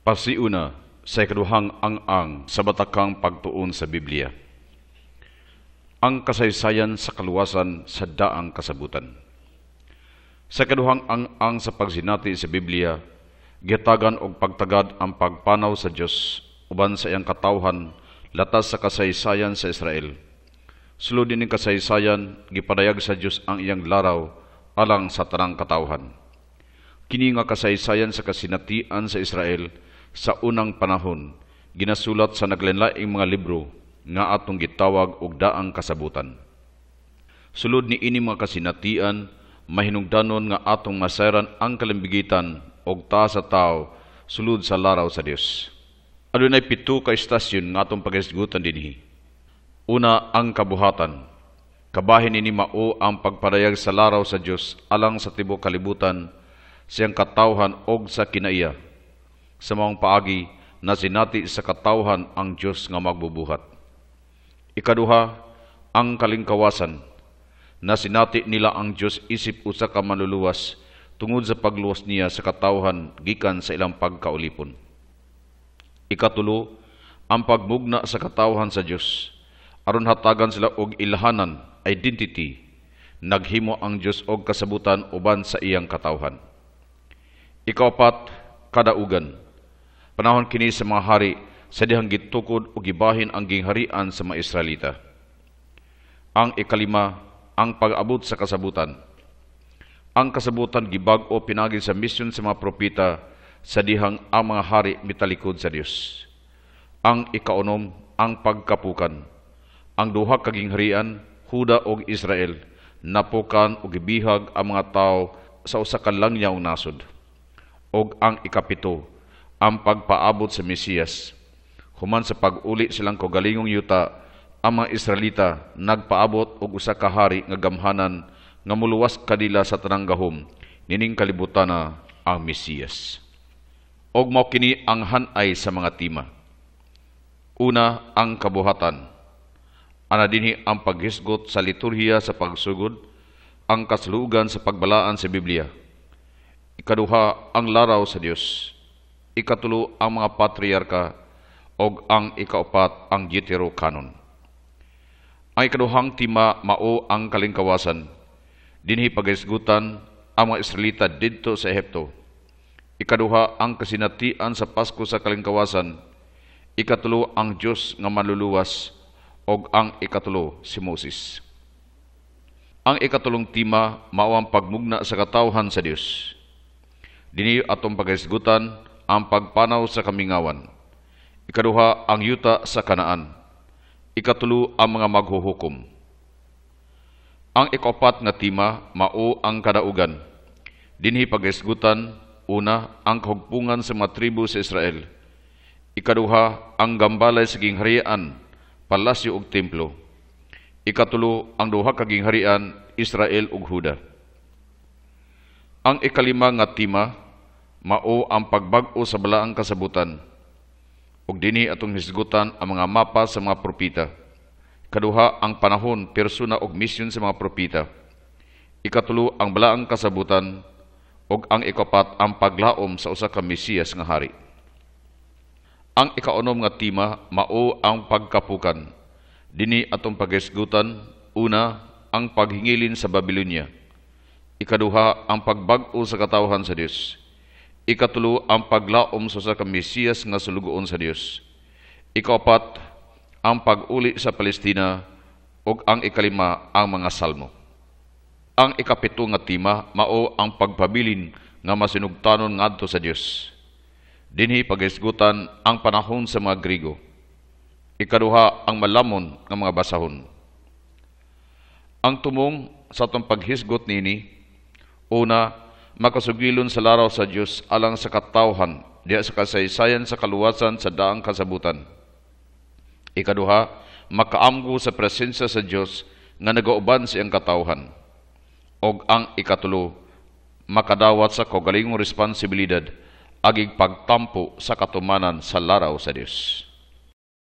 Pasiuna sa ikaduhang ang sa batakang pagtuon sa Biblia. Ang kasaysayan sa kaluwasan sa daang kasabutan. Sa ikaduhang ang sa pagsinati sa Biblia, gihatagan og pagtagad ang pagpanaw sa Dios uban sa iyang katawhan latas sa kasaysayan sa Israel. Sulod dining kasaysayan, gipadayag sa Dios ang iyang laraw alang sa tanang katawhan. Kini nga kasaysayan sa kasinatian sa Israel sa unang panahon ginasulat sa naglainlaing mga libro nga atong gitawag og daang kasabutan. Sulod ni ini mga kasinatian, mahinungdanon nga atong masayran ang kalambigitan og taas sa tao sulod sa laraw sa Dios. Adunay 7 ka istasyon nga atong paghisgutan dinhi. Una, ang kabuhatan. Kabahin ini mao ang pagpadayag sa laraw sa Dios alang sa tibuok kalibutan, siyang katawhan og sa kinaiya. Sa maong paagi na sinati sa katawhan ang Dios nga magbubuhat. Ikaduha, ang kalingkawasan. Na sinati nila ang Dios isip usa ka manluluwas tungod sa pagluwas niya sa katawhan gikan sa ilang pagkaulipon. Ikatulo, ang pagmugna sa katawhan sa Dios aron hatagan sila og ilhanan, identity. Naghimo ang Dios og kasabutan uban sa iyang katawhan. Ikaapat, kadaugan. Panahon kini sa mga hari sa dihang gitukod o gibahin ang gingharian sa mga Israelita. Ang ikalima, ang pag-abot sa kasabutan. Ang kasabutan gibag-o pinagi sa misyon sa mga propeta sa dihang ang mga hari mitalikod sa Dios. Ang ikaunom, ang pagkapukan. Ang duha ka gingharian, Huda ug Israel, napukan o gibihag ang mga tao sa usa ka langyaw nasod. Og ang ikapito, ang pagpaabot sa Mesiyas. Human sa pag-uli silang kaugalingong yuta, ang mga Israelita nagpaabot og usa ka hari nga gamhanan nga muluwas kadila sa tanang gahom, nining kalibutana ang Mesiyas. Og mao kini ang hanay sa mga tema. Una, ang kabuhatan. Ana dinhi ang paghisgot sa liturhiya sa pagsugod, ang kaslugan sa pagbalaan sa Biblia. Ikaduha, ang laraw sa Dios. Ikatulo, ang mga patriarka, og ang ikaapat, ang Deuterocanon. Ang ikaduhang tema mao ang kalingkawasan. Dinhi paghisgutan ang mga Israelita didto sa Ehipto. Ikaduha, ang kasinatian sa Pasko sa kalingkawasan. Ikatulo, ang Dios nga manluluwas, og ang ikatulo, si Moses. Ang ikatulong tema mao ang pagmugna sa katawhan sa Dios. Dinhi atong paghisgutan ang pagpanaw sa kamingawan. Ikaduha, ang yuta sa Kanaan. Ikatulo, ang mga maghuhukom. Ang ikaapat nga tema mao ang kadaugan. Dinhi paghisgutan, una, ang kahugpungan sa mga tribo sa Israel. Ikaduha, ang gambalay sa gingharian, palasyo ug templo. Ikatulo, ang duha ka gingharian, Israel ug Huda. Ang ikalima nga tema mao ang pagbag-o sa balaang kasabutan. Ug dinhi atong hisgutan ang mga mapa sa mga propeta. Kaduha, ang panahon, persona ug misyon sa mga propeta. Ikatulo, ang balaang kasabutan, ug ang ikapat, ang paglaom sa usa ka Mesiyas nga hari. Ang ikaunom nga tema mao ang pagkapukan. Dinhi atong paghisgutan, una, ang paghingilin sa Babylonia. Ikaduha, ang pagbag-o sa katawhan sa Dios. Ikatulo, ang paglaom sa usa ka Mesiyas nga sulugoon sa Dios. Ikaapat, ang pag-uli sa Palestina, ug ang ikalima, ang mga salmo. Ang ikapito nga tema mao ang pagpabilin nga masinugtanon ngadto sa Dios. Dinhi paghisgutan ang panahon sa mga Grigo. Ikaduha, ang malamon nga mga basahon. Ang tumong sa atong paghisgot nini, una, makasugilon sa laraw sa Dios alang sa katawhan diha sa kasaysayan sa kaluwasan sa daang kasabutan. Ikaduha, makaamgo sa presensya sa Dios nga nagauban sa iyang katawhan. Og ang ikatulo, makadawat sa kaugalingong responsibilidad agig pagtampo sa katumanan sa laraw sa Dios.